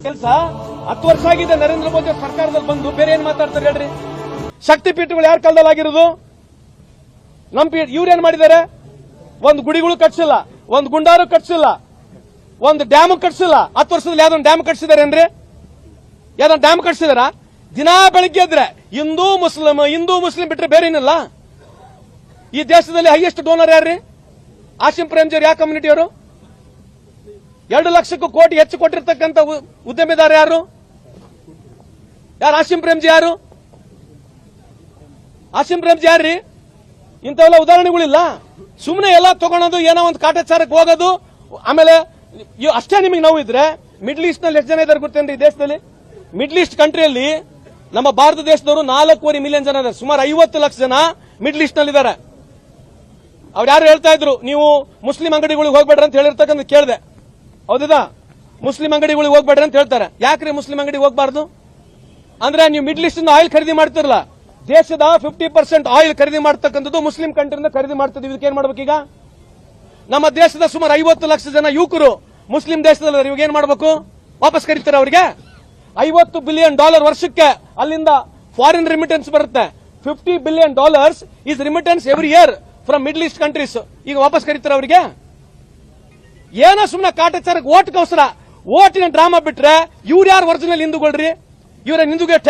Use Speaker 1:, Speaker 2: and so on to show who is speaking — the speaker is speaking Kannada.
Speaker 1: ಕೆಲಸ 10 ವರ್ಷ ಆಗಿದೆ ನರೇಂದ್ರ ಮೋದಿ ಸರ್ಕಾರದಲ್ಲಿ ಬಂದು ಬೇರೆ ಏನ್ ಮಾತಾಡ್ತಾರೆ ಹೇಳ್ರಿ. ಶಕ್ತಿ ಪೀಠಗಳು ಯಾರ ಕಾಲದಲ್ಲಿ ಆಗಿರೋದು? ಇವ್ರೇನ್ ಮಾಡಿದ್ದಾರೆ? ಒಂದು ಗುಡಿಗಳು ಕಟ್ಸಿಲ್ಲ, ಒಂದು ಗುಂಡಾರು ಕಟ್ಸಿಲ್ಲ, ಒಂದು ಡ್ಯಾಮ್ ಕಟ್ಸಿಲ್ಲ. 10 ವರ್ಷದಲ್ಲಿ ಯಾವ್ದೊಂದು ಡ್ಯಾಮ್ ಕಟ್ಸಿದಾರೇನ್ರಿ? ಯಾವ್ದೊಂದು ಡ್ಯಾಮ್ ಕಟ್ಸಿದಾರ? ದಿನಾ ಬೆಳಿಗ್ಗೆ ಇದ್ರೆ ಹಿಂದೂ ಮುಸ್ಲಿಂ ಬಿಟ್ರೆ ಬೇರೆ ಏನಿಲ್ಲ. ಈ ದೇಶದಲ್ಲಿ ಹೈಯೆಸ್ಟ್ ಡೋನರ್ ಯಾರ್ರಿ? ಆಸಿಂ ಪ್ರೇಮ್ಜಿ ಯಾವ ಕಮ್ಯುನಿಟಿಯವರು? 2 ಲಕ್ಷಕ್ಕೂ ಕೋಟಿ ಹೆಚ್ಚು ಕೊಟ್ಟಿರ್ತಕ್ಕಂಥ ಉದ್ಯಮಿದಾರ ಯಾರು? ಆಸಿಂ ಪ್ರೇಮ್ಜಿ ಯಾರು? ಆಸಿಂ ಪ್ರೇಮ್ಜಿ ಯಾರ್ರಿ? ಇಂಥವೆಲ್ಲ ಉದಾಹರಣೆಗಳಿಲ್ಲ. ಸುಮ್ಮನೆ ಎಲ್ಲ ತಗೊಳೋದು, ಏನೋ ಒಂದು ಕಾಟಾಚಾರಕ್ಕೆ ಹೋಗೋದು. ಆಮೇಲೆ ಅಷ್ಟೇ ನಿಮಗೆ ನೋವು ಇದ್ರೆ ಮಿಡ್ಲ್ ಈಸ್ಟ್ ನಲ್ಲಿ ಎಷ್ಟು ಜನ ಇದ್ದಾರೆ ಗೊತ್ತೇನ್ರಿ? ಈ ದೇಶದಲ್ಲಿ ಮಿಡ್ಲ್ ಈಸ್ಟ್ ಕಂಟ್ರಿಯಲ್ಲಿ ನಮ್ಮ ಭಾರತ ದೇಶದವರು 4.25 ಮಿಲಿಯನ್ ಜನ ಇದ್ದಾರೆ. ಸುಮಾರು 50 ಲಕ್ಷ ಜನ ಮಿಡ್ಲ್ ಈಸ್ಟ್ ನಲ್ಲಿ ಇದ್ದಾರೆ. ಅವ್ರು ಯಾರು ಹೇಳ್ತಾ ಇದ್ರು, ನೀವು ಮುಸ್ಲಿಂ ಅಂಗಡಿಗಳಿಗೆ ಹೋಗ್ಬೇಡ್ರಿ ಅಂತ ಹೇಳಿರ್ತಕ್ಕಂಥ ಕೇಳಿದೆ. ಹೌದಾ? ಮುಸ್ಲಿಂ ಅಂಗಡಿಗಳಿಗೆ ಹೋಗ್ಬೇಡ್ರಿ ಅಂತ ಹೇಳ್ತಾರೆ. ಯಾಕ್ರಿ ಮುಸ್ಲಿಂ ಅಂಗಡಿಗೆ ಹೋಗ್ಬಾರ್ದು ಅಂದ್ರೆ, ನೀವು ಮಿಡ್ಲ್ ಈಸ್ಟ್ ಆಯಿಲ್ ಖರೀದಿ ಮಾಡ್ತಿರಲ್ಲ, ದೇಶದ 50% ಆಯಿಲ್ ಖರೀದಿ ಮಾಡ್ತಕ್ಕಂಥದ್ದು ಮುಸ್ಲಿಂ ಕಂಟ್ರಿಯಿಂದ ಖರೀದಿ ಮಾಡ್ತಿದ್ವಿ. ಇದಕ್ಕೆ ಏನ್ ಮಾಡ್ಬೇಕೀಗ? ನಮ್ಮ ದೇಶದ ಸುಮಾರು 50 ಲಕ್ಷ ಜನ ಯುವಕರು ಮುಸ್ಲಿಂ ದೇಶದಲ್ಲಿ ಇವಾಗ ಏನ್ ಮಾಡ್ಬೇಕು? ವಾಪಸ್ ಕರೀತಾರೆ ಅವರಿಗೆ. $50 ಬಿಲಿಯನ್ ವರ್ಷಕ್ಕೆ ಅಲ್ಲಿಂದ ಫಾರಿನ್ ರಿಮಿಟೆನ್ಸ್ ಬರುತ್ತೆ. $50 billion is remittance every year from Middle East countries. ಈಗ ವಾಪಸ್ ಕರೀತಾರೆ ಅವರಿಗೆ. ಏನೋ ಸುಮ್ಮನೆ ಕಾಟಾಚಾರಕ್ಕೆ ಓಟ್ಗೋಸ್ಕರ ಓಟಿನ ಡ್ರಾಮಾ ಬಿಟ್ರೆ ಇವ್ರು ಯಾರು ಒರಿಜಿನಲ್ ಹಿಂದೂಗಳ್ರಿ? ಇವರ ಹಿಂದೂಗೆ ಟೇಕ್